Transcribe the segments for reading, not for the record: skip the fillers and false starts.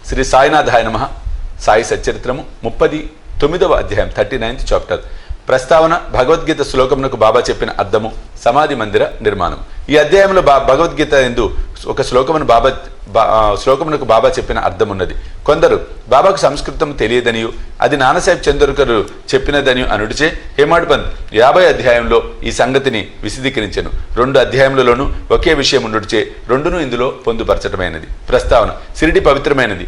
శ్రీ సాయినాథాయ నమః. సాయి సచ్చరిత్రము 39వ అధ్యాయం 39th చాప్టర్. ప్రస్తావన భగవద్గీత శ్లోకమునకు బాబా చెప్పిన అర్థము, సమాధి మందిర నిర్మాణం. ఈ అధ్యాయంలో భగవద్గీత ఎందు ఒక శ్లోకమునకు బాబా చెప్పిన అర్థం ఉన్నది. కొందరు బాబాకు సంస్కృతం తెలియదనియు అది నానాసాహెబ్ చందోర్కర్ చెప్పినదనియు అనుడిచే హేమాడ్ పంత్ 50 అధ్యాయంలో ఈ సంగతిని విశదీకరించెను. 2 అధ్యాయములలోనూ ఒకే విషయం ఉండుడిచే రెండును ఇందులో పొందుపరచటమైనది. ప్రస్తావన షిరిడి పవిత్రమైనది,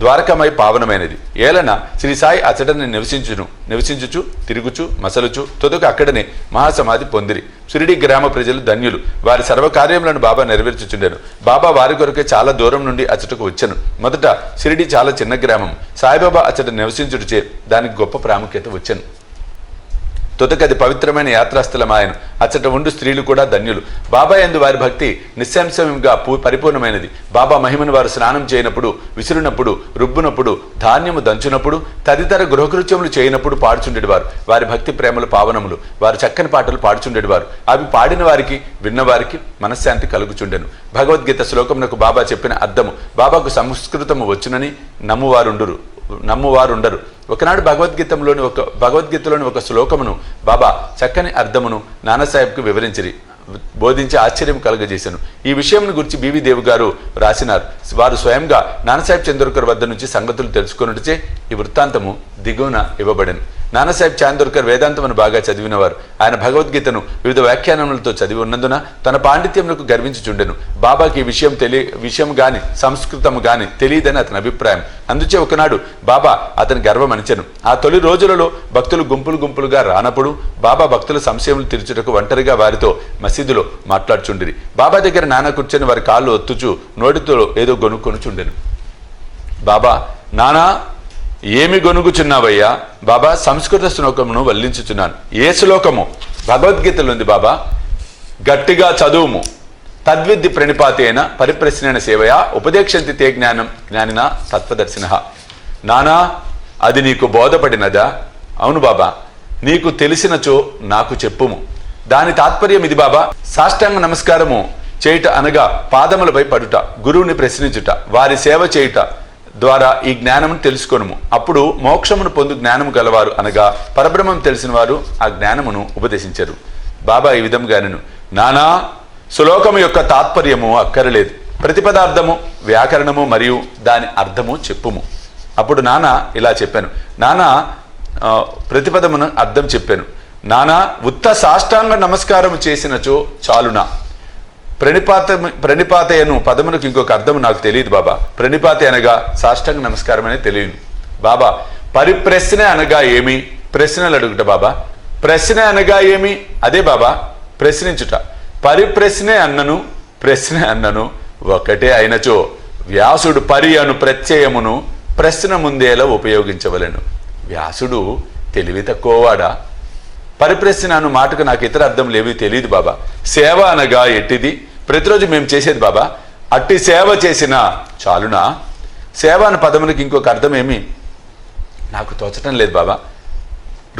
ద్వారకమై పావనమైనది. ఏలన శ్రీ సాయి అచటని నివసించుచు తిరుగుచు మసలుచు తుదకు అక్కడనే మహాసమాధి పొందిరి. షిరిడి గ్రామ ప్రజలు ధన్యులు. వారి సర్వకార్యములను బాబా నెరవేర్చుచుండెను. బాబా వారి కొరకే చాలా దూరం నుండి అచటకు వచ్చెను. మొదట షిరిడి చాలా చిన్న గ్రామం. సాయిబాబా అచట నివసించుటచే దానికి గొప్ప ప్రాముఖ్యత వచ్చెను. తుదకది పవిత్రమైన యాత్రాస్థలమాయను. అచ్చట ఉండు స్త్రీలు కూడా ధన్యులు. బాబా యందు వారి భక్తి నిస్సంశయంగా పరిపూర్ణమైనది. బాబా మహిమను వారు స్నానం చేయనప్పుడు, విసురునప్పుడు, రుబ్బునప్పుడు, ధాన్యము దంచునప్పుడు, తదితర గృహకృత్యములు చేయనప్పుడు పాడుచుండేవారు. వారి భక్తి ప్రేమలు పావనములు. వారు చక్కని పాటలు పాడుచుండేవారు. అవి పాడిన వారికి, విన్నవారికి మనశ్శాంతి కలుగుచుండెను. భగవద్గీత శ్లోకమునకు బాబా చెప్పిన అర్థము, బాబాకు సంస్కృతము వచ్చునని నమ్మువారుండరు. ఒకనాడు భగవద్గీతలోని ఒక శ్లోకమును బాబా చక్కని అర్థమును నానాసాహెబ్కు వివరించిరి, బోధించి ఆశ్చర్యం కలుగజేశాను. ఈ విషయంను గురించి బివి దేవ్ గారు రాసినారు. వారు స్వయంగా నానాసాహెబ్ చందోర్కర్ వద్ద నుంచి సంగతులు తెలుసుకున్నట్టుచే ఈ వృత్తాంతము దిగువన ఇవ్వబడెను. నానాసాహెబ్ చందోర్కర్ వేదాంతమును బాగా చదివినవారు. ఆయన భగవద్గీతను వివిధ వ్యాఖ్యానములతో చదివి ఉన్నందున తన పాండిత్యములకు గర్వించుచుండెను. బాబాకి ఈ విషయం గాని సంస్కృతము గాని తెలియదని అతని అభిప్రాయం. అందుచే ఒకనాడు బాబా అతని గర్వమనిచెను. ఆ తొలి రోజులలో భక్తులు గుంపులుగా రానప్పుడు బాబా భక్తుల సంశయములు తీర్చుటకు ఒంటరిగా వారితో మసీదులో మాట్లాడుచుండిరి. బాబా దగ్గర నాన్న కూర్చొని వారి కాళ్ళు ఒత్తుచు నోటితో ఏదో గొనుక్కొనుచుండెను. బాబా, నానా ఏమి గొనుగుచున్నావయ్యా? బాబా, సంస్కృత శ్లోకమును వల్లించుచున్నాను. ఏ శ్లోకము? భగవద్గీతలో ఉంది బాబా. గట్టిగా చదువుము. తద్విద్ది ప్రణిపాతేన పరిప్రశ్నైన సేవయా ఉపదేక్షంతి తే జ్ఞానిన తత్వదర్శిన. నానా, అది నీకు బోధపడినదా? అవును బాబా. నీకు తెలిసినచో నాకు చెప్పుము. దాని తాత్పర్యం ఇది బాబా. సాష్టాంగ నమస్కారము చేయుట అనగా పాదములపై పడుట, గురువుని ప్రశ్నించుట, వారి సేవ చేయుట ద్వారా ఈ జ్ఞానమును తెలుసుకొనుము. అప్పుడు మోక్షమును పొందు జ్ఞానము గలవారు అనగా పరబ్రహ్మం తెలిసిన వారు ఆ జ్ఞానమును ఉపదేశించరు. బాబా ఈ విధంగానను, నానా, శ్లోకము యొక్క తాత్పర్యము అక్కరలేదు. ప్రతిపదార్థము, వ్యాకరణము మరియు దాని అర్థము చెప్పుము. అప్పుడు నాన్న ఇలా చెప్పాను. నానా ప్రతిపదమును అర్థం చెప్పాను. నానా, ఉత్త సాష్టాంగ నమస్కారము చేసినచో చాలునా? ప్రణిపాతయను పదమునకు ఇంకొక అర్థము నాకు తెలియదు బాబా. ప్రణిపాత అనగా సాష్టాంగ నమస్కారం అనేది తెలియదు బాబా. పరిప్రశ్న అనగా ఏమి? ప్రశ్నలు అడుగుట బాబా. ప్రశ్న అనగా ఏమి? అదే బాబా, ప్రశ్నించుట. పరిప్రశ్నే అన్నను ప్రశ్న అన్నను ఒకటే అయినచో వ్యాసుడు పరి అను ప్రత్యయమును ప్రశ్న ముందేలా ఉపయోగించవలెను. వ్యాసుడు తెలివి తక్కువవాడా? పరిప్రశ్న అను మాటకు నాకు ఇతర అర్థం లేవి తెలియదు బాబా. సేవ అనగా ఎట్టిది? ప్రతిరోజు మేము చేసేది బాబా. అట్టి సేవ చేసినా చాలునా? సేవ అనే పదమునికి ఇంకొక అర్థం ఏమి నాకు తోచటం లేదు బాబా.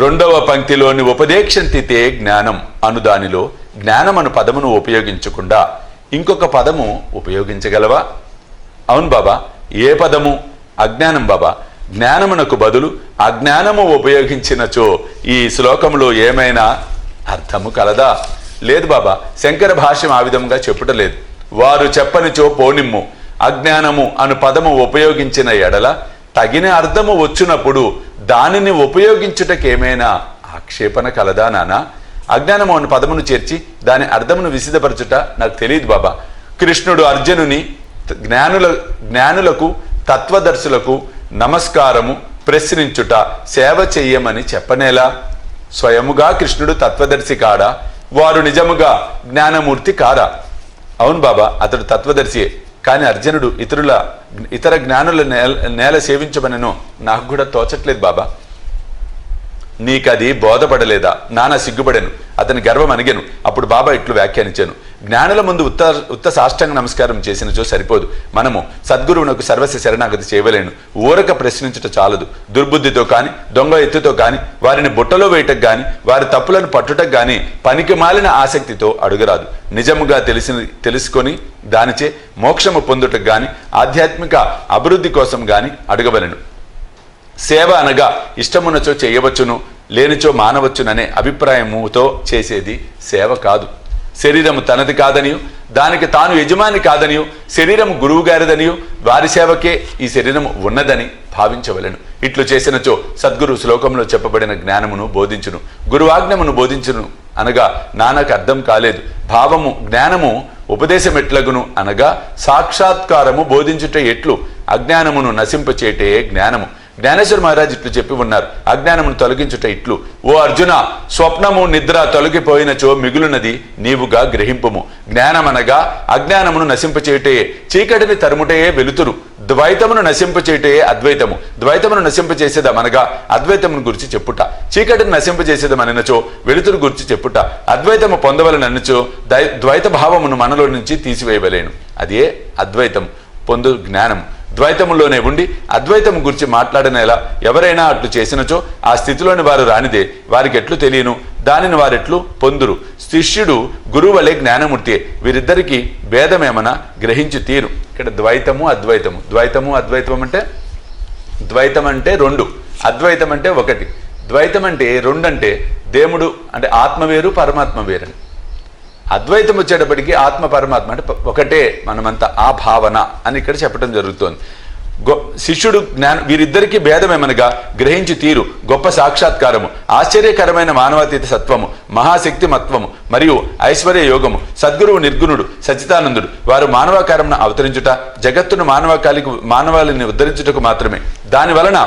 2వ పంక్తిలోని ఉపదేక్షంతితే జ్ఞానం అను దానిలో జ్ఞానం అను పదమును ఉపయోగించకుండా ఇంకొక పదము ఉపయోగించగలవా? అవును బాబా. ఏ పదము? అజ్ఞానం బాబా. జ్ఞానమునకు బదులు అజ్ఞానము ఉపయోగించినచో ఈ శ్లోకంలో ఏమైనా అర్థము కలదా? లేదు బాబా. శంకర భాష్యం ఆ విధంగా చెప్పుటలేదు. వారు చెప్పనిచో పోనిమ్ము. అజ్ఞానము అను పదము ఉపయోగించిన ఎడల తగిన అర్థము వచ్చినప్పుడు దానిని ఉపయోగించుటకేమైనా ఆక్షేపణ కలదా నానా? అజ్ఞానము అను పదమును చేర్చి దాని అర్థమును విశదపరచుట నాకు తెలియదు బాబా. కృష్ణుడు అర్జునుని జ్ఞానులకు తత్వదర్శులకు నమస్కారము, ప్రశ్నించుట, సేవ చెయ్యమని చెప్పనేలా? స్వయముగా కృష్ణుడు తత్వదర్శి కాడా? వారు నిజముగా జ్ఞానమూర్తి కారా? అవును బాబా, అతడు తత్వదర్శియే. కానీ అర్జునుడు ఇతర జ్ఞానుల నేల సేవించమనను నాకు కూడా తోచట్లేదు బాబా. నీకది బోధపడలేదా? నాన్న సిగ్గుపడాను. అతని గర్వం అనిగాను. అప్పుడు బాబా ఇట్లు వ్యాఖ్యానించాను. జ్ఞానుల ముందు ఉత్త సాష్టాంగ నమస్కారం చేసినచో సరిపోదు. మనము సద్గురువునకు సర్వస్వ శరణాగతి చేయవలేను. ఊరక ప్రశ్నించుట చాలదు. దుర్బుద్ధితో కాని, దొంగ ఎత్తుతో కాని, వారిని బుట్టలో వేయటకు గాని, వారి తప్పులను పట్టుటకు గాని పనికి మాలిన ఆసక్తితో అడుగరాదు. నిజముగా తెలుసుకొని దానిచే మోక్షము పొందుటకు గాని, ఆధ్యాత్మిక అభివృద్ధి కోసం గాని అడగవలెను. సేవ అనగా ఇష్టమున్నచో చేయవచ్చును, లేనిచో మానవచ్చుననే అభిప్రాయముతో చేసేది సేవ కాదు. శరీరము తనది కాదనియు, దానికి తాను యజమాని కాదనియు, శరీరము గురువు గారిదనియు, వారి సేవకే ఈ శరీరము ఉన్నదని భావించవలెను. ఇట్లు చేసినచో సద్గురు శ్లోకంలో చెప్పబడిన జ్ఞానమును బోధించును. గురువాజ్ఞమును బోధించును అనగా నాన్నకు అర్థం కాలేదు. భావము జ్ఞానము ఉపదేశం ఎట్లగును అనగా సాక్షాత్కారము బోధించుట ఎట్లు, అజ్ఞానమును నశింపచేటే జ్ఞానము. జ్ఞానేశ్వర మహారాజ్ ఇట్లు చెప్పి ఉన్నారు. అజ్ఞానమును తొలగించుట ఇట్లు, ఓ అర్జున, స్వప్నము నిద్ర తొలగిపోయినచో మిగులునది నీవుగా గ్రహింపుము. జ్ఞానమనగా అజ్ఞానమును నశింపచేయటయే, చీకటిని తరుముటయే వెలుతురు. ద్వైతమును నశింపచేయటయే అద్వైతము. ద్వైతమును నశింపచేసేదమనగా అద్వైతమును గురించి చెప్పుట. చీకటిని నశింపచేసేదమనినచో వెలుతురు గురించి చెప్పుట. అద్వైతము పొందవలననిచో ద్వైత భావమును మనలో నుంచి తీసివేయవలేను. అదే అద్వైతం పొందు జ్ఞానం. ద్వైతములోనే ఉండి అద్వైతము గురించి మాట్లాడినలా ఎవరైనా అట్లు చేసినచో ఆ స్థితిలోని వారు రానిదే వారికి ఎట్లు తెలియను, దానిని వారెట్లు పొందురు. శిష్యుడు గురువు వలె జ్ఞానమూర్తియే. వీరిద్దరికి భేదమేమన్నా గ్రహించి తీరు. ఇక్కడ ద్వైతము అద్వైతము, ద్వైతము అద్వైతం అంటే ద్వైతం అంటే రెండు, అద్వైతం అంటే ఒకటి. ద్వైతం అంటే రెండు అంటే దేవుడు అంటే ఆత్మ వేరు, పరమాత్మ వేరని. అద్వైతం వచ్చేటప్పటికి ఆత్మ పరమాత్మ అంటే ఒకటే, మనమంతా ఆ భావన అని ఇక్కడ చెప్పడం జరుగుతోంది. శిష్యుడు వీరిద్దరికీ భేదమేమనగా గ్రహించి తీరు. గొప్ప సాక్షాత్కారము, ఆశ్చర్యకరమైన మానవాతీత సత్వము, మహాశక్తి మత్వము మరియు ఐశ్వర్య యోగము. సద్గురువు నిర్గుణుడు సచ్చిదానందుడు. వారు మానవాకారమును అవతరించుట, జగత్తును మానవాళిని ఉద్ధరించుటకు మాత్రమే. దాని వలన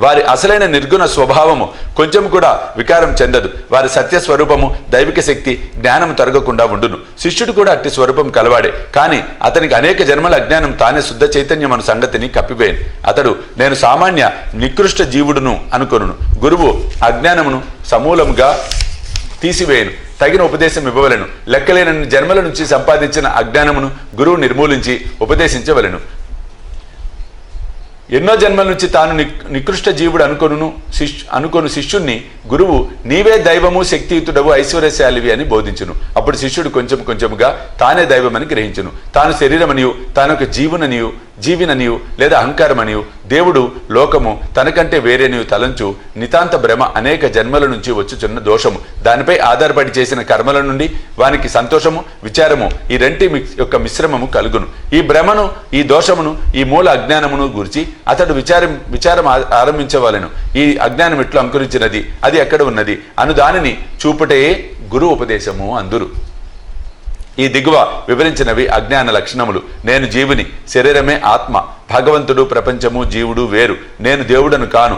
వారి అసలైన నిర్గుణ స్వభావము కొంచెం కూడా వికారం చెందదు. వారి సత్యస్వరూపము, దైవిక శక్తి, జ్ఞానము తరగకుండా ఉండును. శిష్యుడు కూడా అట్టి స్వరూపం కలవాడే, కానీ అతనికి అనేక జన్మల అజ్ఞానం తానే శుద్ధ చైతన్యం అను సంగతిని కప్పివేయను. అతడు నేను సామాన్య నికృష్ట జీవుడును అనుకొనును. గురువు అజ్ఞానమును సమూలముగా తీసివేయను, తగిన ఉపదేశం ఇవ్వవలెను. లెక్కలేనన్ని జన్మల నుంచి సంపాదించిన అజ్ఞానమును గురువు నిర్మూలించి ఉపదేశించవలెను. ఎన్నో జన్మల నుంచి తాను నికృష్ట జీవుడు అనుకొను శిష్యుణ్ణి గురువు నీవే దైవము, శక్తియుతుడవు, ఐశ్వర్యశాలివి అని బోధించును. అప్పుడు శిష్యుడు కొంచెం కొంచెముగా తానే దైవమని గ్రహించును. తాను శరీరమనియు, తానొక జీవిననియు లేదా అహంకారమనియు, దేవుడు లోకము తనకంటే వేరేనియు తలంచు నితాంత భ్రమ అనేక జన్మల నుంచి వచ్చుచున్న దోషము. దానిపై ఆధారపడి చేసిన కర్మల నుండి వానికి సంతోషము, విచారము ఈ రెంటి యొక్క మిశ్రమము కలుగును. ఈ భ్రమను, ఈ దోషమును, ఈ మూల అజ్ఞానమును గురించి అతడు విచారం ఆరంభించవలెను. ఈ అజ్ఞానం ఎట్లు అంకురించినది, అది ఎక్కడ ఉన్నది అను దానిని చూపుటే గురు ఉపదేశము అందురు. ఈ దిగువ వివరించినవి అజ్ఞాన లక్షణములు. నేను జీవుని, శరీరమే ఆత్మ, భగవంతుడు, ప్రపంచము, జీవుడు వేరు. నేను దేవుడను కాను,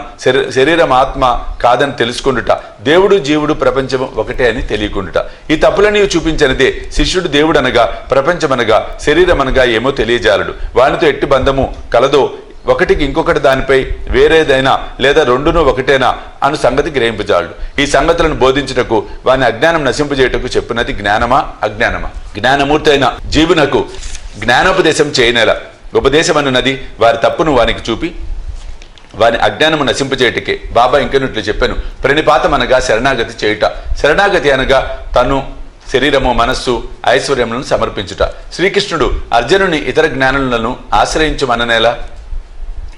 శరీరం ఆత్మ కాదని తెలుసుకుండుట, దేవుడు జీవుడు ప్రపంచము ఒకటే అని తెలియకుండుట. ఈ తప్పులని చూపించినదే శిష్యుడు దేవుడనగా, ప్రపంచమనగా, శరీరమనగా ఏమో తెలియజాలడు. వానితో ఎట్టి బంధము కలదో, ఒకటికి ఇంకొకటి దానిపై వేరేదైనా లేదా రెండును ఒకటేనా అను సంగతి గ్రహింపజాలడు. ఈ సంగతులను బోధించుటకు వాని అజ్ఞానం నశింపజేయటకు చెప్పినది జ్ఞానమా అజ్ఞానమా? జ్ఞానమూర్తి అయిన జీవునకు జ్ఞానోపదేశం చేయనేల. ఉపదేశం అన్నది వారి తప్పును వానికి చూపి వాని అజ్ఞానము నశింపజేయటకే. బాబా ఇంకనట్లు చెప్పాను, ప్రణిపాతం అనగా శరణాగతి చేయుట. శరణాగతి అనగా తను, శరీరము, మనస్సు, ఐశ్వర్యములను సమర్పించుట. శ్రీకృష్ణుడు అర్జునుని ఇతర జ్ఞానులను ఆశ్రయించుమననేలా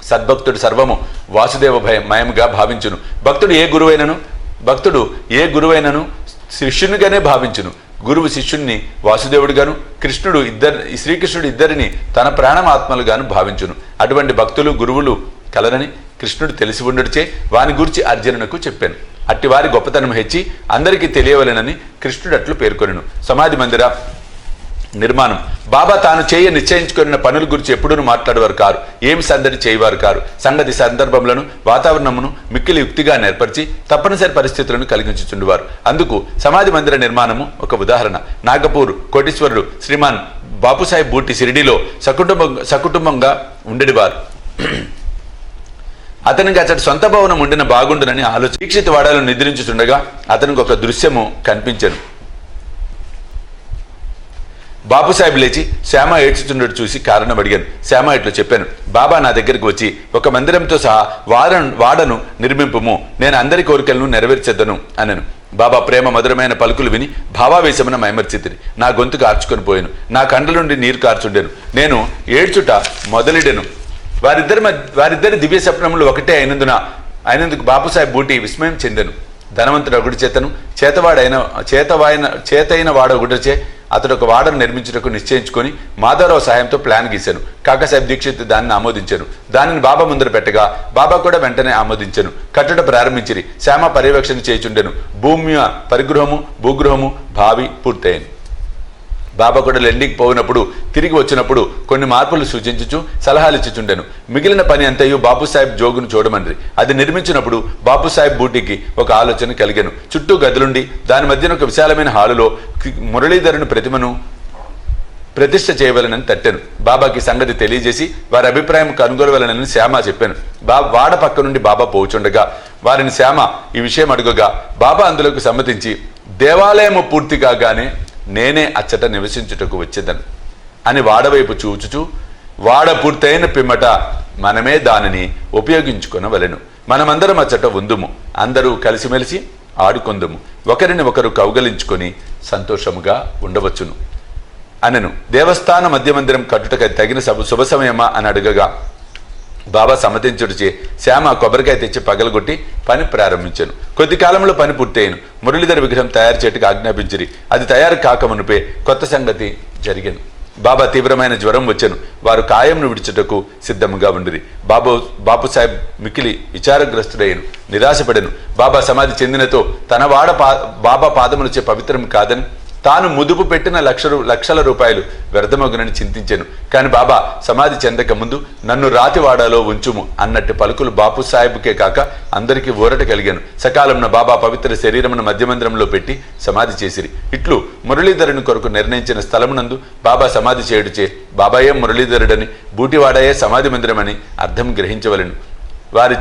సద్భక్తుడు సర్వము వాసుదేవ మయముగా భావించును. భక్తుడు ఏ గురువైనను శిష్యునిగానే భావించును. గురువు శిష్యుణ్ణి వాసుదేవుడిగాను, శ్రీకృష్ణుడు ఇద్దరిని తన ప్రాణమాత్మలుగాను భావించును. అటువంటి భక్తులు, గురువులు కలరని కృష్ణుడు తెలిసి ఉండడిచే వాని గురించి అర్జునునకు చెప్పాను. అట్టివారి గొప్పతనం హెచ్చి అందరికీ తెలియవలెనని కృష్ణుడు అట్లు పేర్కొనెను. సమాధి మందిర నిర్మాణం. బాబా తాను నిశ్చయించుకున్న పనుల గురించి ఎప్పుడూ మాట్లాడేవారు కారు. ఏమి సందడి చేయవారు కారు. సంగతి సందర్భములను, వాతావరణమును మిక్కిలి యుక్తిగా నేర్పరిచి తప్పనిసరి పరిస్థితులను కలిగించుచుండేవారు. అందుకు సమాధి మందిర నిర్మాణము ఒక ఉదాహరణ. నాగపూర్ కోటీశ్వరుడు శ్రీమాన్ బాపుసాహెబ్ బూటి షిరిడీలో సకుటుంబంగా ఉండేవారు. అతనికి అతడి సొంత భవనం ఉండిన బాగుండునని ఆలోచన. దీక్షిత వాడాలను నిద్రించుతుండగా అతనికి ఒక దృశ్యము కనిపించెను. బాపుసాహెబ్ లేచి శ్యామ ఏడ్చుచున్నట్టు చూసి కారణం అడిగాను. శ్యామ ఇట్లా చెప్పాను, బాబా నా దగ్గరికి వచ్చి ఒక మందిరంతో సహా వాడను నిర్మింపుము, నేను అందరి కోరికలను నెరవేర్చెద్దను అనను. బాబా ప్రేమ మధురమైన పలుకులు విని భావావేశమున మైమర్చితిని. నా గొంతుకు ఆర్చుకొని పోయాను, నా కండ్ల నుండి నీరు కార్చుండెను, నేను ఏడ్చుట మొదలెడెను. వారిద్దరి దివ్య స్వప్నములు ఒకటే అయినందుకు బాపుసాహెబ్ బూటి విస్మయం చెందెను. ధనవంతుడు ఒకటి చేతను చేతైన వాడు ఒకటిచే అతడు ఒక వాడను నిర్మించుటకు నిశ్చయించుకొని మాధవరావు సాయంతో ప్లాన్ గీశాను. కాకాసాహెబ్ దీక్షిత్ దానిని ఆమోదించాను. దానిని బాబా ముందర పెట్టగా బాబా కూడా వెంటనే ఆమోదించాను. కట్టడ ప్రారంభించిరి. శ్యామ పర్యవేక్షణ చేయుచుండెను. భూమి భూగృహము భావి పూర్తయింది. బాబా కూడా లెండింగ్ పోయినప్పుడు తిరిగి వచ్చినప్పుడు కొన్ని మార్పులు సూచించుచు సలహాలు ఇచ్చుచుండెను. మిగిలిన పని అంతయు బాపుసాహెబ్ జోగును చూడమండ్రి. అది నిర్మించినప్పుడు బాపుసాహెబ్ బూటికి ఒక ఆలోచన కలిగాను. చుట్టూ గదులుండి దాని మధ్యన ఒక విశాలమైన హాలులో మురళీధరుని ప్రతిమను ప్రతిష్ఠ చేయవలనని తట్టాను. బాబాకి సంగతి తెలియజేసి వారి అభిప్రాయం కనుగొనవలనని శ్యామ చెప్పాను. వాడ పక్క నుండి బాబా పోచుండగా వారిని శ్యామ ఈ విషయం అడుగగా బాబా అందులోకి సమ్మతించి దేవాలయము పూర్తి కాగానే నేనే అచ్చట నివసించుటకు వచ్చేదను అని వాడవైపు చూచుచూ, వాడ పూర్తయిన పిమ్మట మనమే దానిని ఉపయోగించుకొనవలెను. మనమందరం అచ్చట ఉందుము, అందరూ కలిసిమెలిసి ఆడుకొందుము, ఒకరిని ఒకరు కౌగలించుకొని సంతోషముగా ఉండవచ్చును అనెను. దేవస్థాన మధ్య మందిరం కట్టుటకు తగిన శుభ సమయమా అని అడగగా బాబా సమ్మతించుడిచే శ్యామ కొబ్బరికాయ తెచ్చి పగలగొట్టి పని ప్రారంభించాను. కొద్ది కాలంలో పని పూర్తయ్యాను. మురళీధర విగ్రహం తయారు చేయటకు ఆజ్ఞాపించిరి. అది తయారు కాకమునుపే కొత్త సంగతి జరిగాను. బాబా తీవ్రమైన జ్వరం వచ్చాను. వారు కాయంను విడిచుటకు సిద్ధముగా ఉండిరి. బాపుసాహెబ్ మికిలి విచారగ్రస్తుడయ్యను, నిరాశపడెను. బాబా సమాధి చెందినతో తన బాబా పాదములచే పవిత్రం కాదని తాను ముదుపు పెట్టిన లక్షల రూపాయలు వ్యర్థమగునని చింతించాను. కానీ బాబా సమాధి చెందక ముందు నన్ను రాతివాడాలో ఉంచుము అన్నట్టు పలుకులు బాపు సాహెబ్కే కాక అందరికీ ఊరట కలిగాను. సకాలంలో బాబా పవిత్ర శరీరమును మధ్యమందిరంలో పెట్టి సమాధి చేసిరి. ఇట్లు మురళీధరుని కొరకు నిర్ణయించిన స్థలమునందు బాబా సమాధి చేయుడుచే బాబాయే మురళీధరుడని, బూటివాడాయే సమాధి మందిరమని అర్థం గ్రహించవలెను. వారి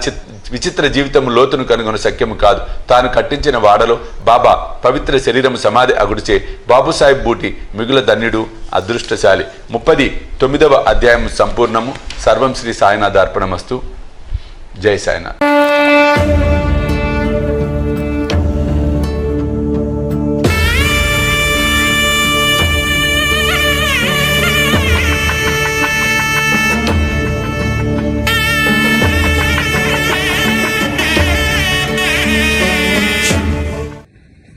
విచిత్ర జీవితం లోతును కనుగొన శక్యము కాదు. తాను కట్టించిన వాడలో బాబా పవిత్ర శరీరము సమాధి అగుడిచే బాపుసాహెబ్ బూటి మిగుల ధన్యుడు, అదృష్టశాలి. 39వ అధ్యాయం సంపూర్ణము. సర్వం శ్రీ సాయినాథార్పణమస్తు. జై సాయినాథ్.